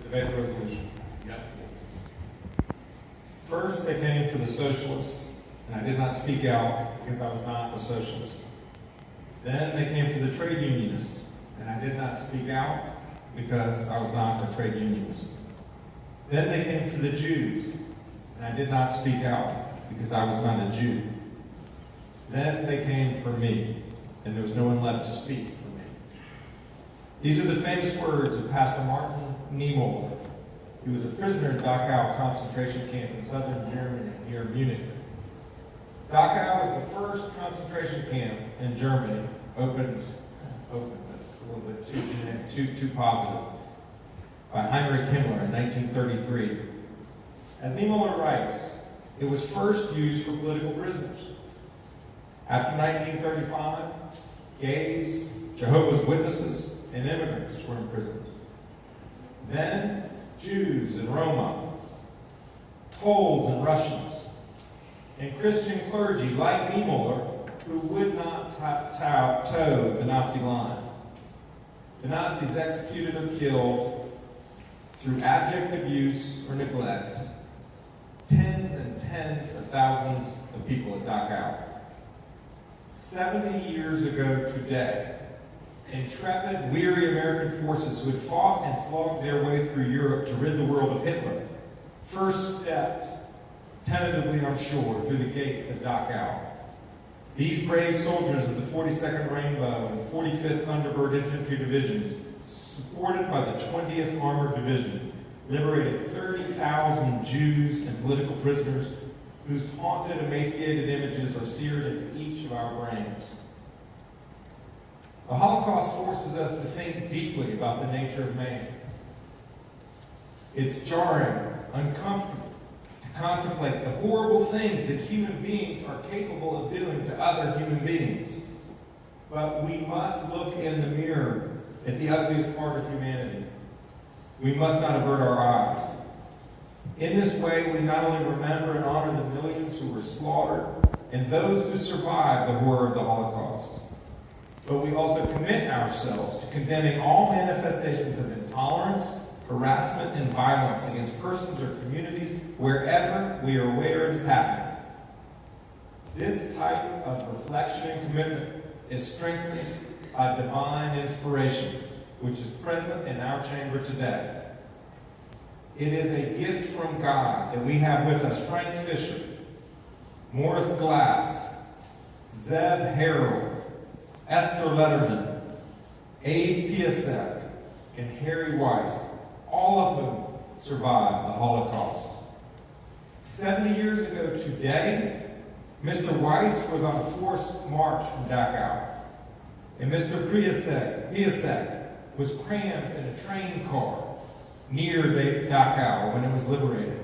Debate the resolution. Yep. First, they came for the socialists, and I did not speak out because I was not a socialist. Then they came for the trade unionists, and I did not speak out because I was not a trade unionist. Then they came for the Jews, and I did not speak out because I was not a Jew. Then they came for me, and there was no one left to speak for me. These are the famous words of Pastor Martin Niemöller. He was a prisoner in Dachau concentration camp in southern Germany near Munich. Dachau was the first concentration camp in Germany, opened, that's a little bit too generic, too positive, by Heinrich Himmler in 1933. As Niemöller writes, it was first used for political prisoners. After 1935, gays, Jehovah's Witnesses, and immigrants were imprisoned. Then, Jews and Roma, Poles and Russians, and Christian clergy like Niemöller who would not toe the Nazi line. The Nazis executed or killed, through abject abuse or neglect, tens and tens of thousands of people at Dachau. 70 years ago today, intrepid, weary American forces who had fought and slogged their way through Europe to rid the world of Hitler first stepped tentatively on shore through the gates at Dachau. These brave soldiers of the 42nd Rainbow and 45th Thunderbird Infantry Divisions, supported by the 20th Armored Division, liberated 30,000 Jews and political prisoners whose haunted, emaciated images are seared into each of our brains. The Holocaust forces us to think deeply about the nature of man. It's jarring, uncomfortable, to contemplate the horrible things that human beings are capable of doing to other human beings. But we must look in the mirror at the ugliest part of humanity. We must not avert our eyes. In this way, we not only remember and honor the millions who were slaughtered and those who survived the horror of the Holocaust, but we also commit ourselves to condemning all manifestations of intolerance, harassment, and violence against persons or communities wherever we are aware it is happening. This type of reflection and commitment is strengthened by divine inspiration, which is present in our chamber today. It is a gift from God that we have with us Frank Fisher, Morris Glass, Zev Harold, Esther Letterman, Abe Piasek, and Harry Weiss, all of whom survived the Holocaust. 70 years ago today, Mr. Weiss was on a forced march from Dachau, and Mr. Piasek was crammed in a train car near Dachau when it was liberated.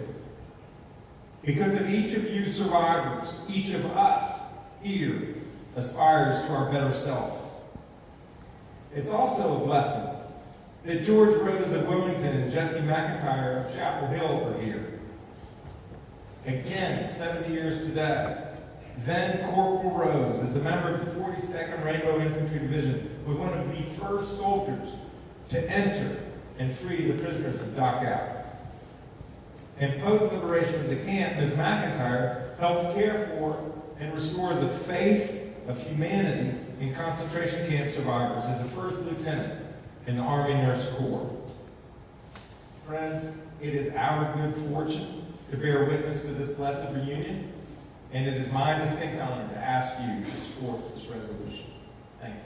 Because of each of you survivors, each of us here aspires to our better self. It's also a blessing that George Rose of Wilmington and Jesse McIntyre of Chapel Hill are here. Again, 70 years today. Then Corporal Rose, as a member of the 42nd Rainbow Infantry Division, was one of the first soldiers to enter and free the prisoners of Dachau. In post-liberation of the camp, Ms. McIntyre helped care for and restore the faith of humanity in concentration camp survivors as a first lieutenant in the Army Nurse Corps. Friends, it is our good fortune to bear witness to this blessed reunion, and it is my distinct honor to ask you to support this resolution. Thank you.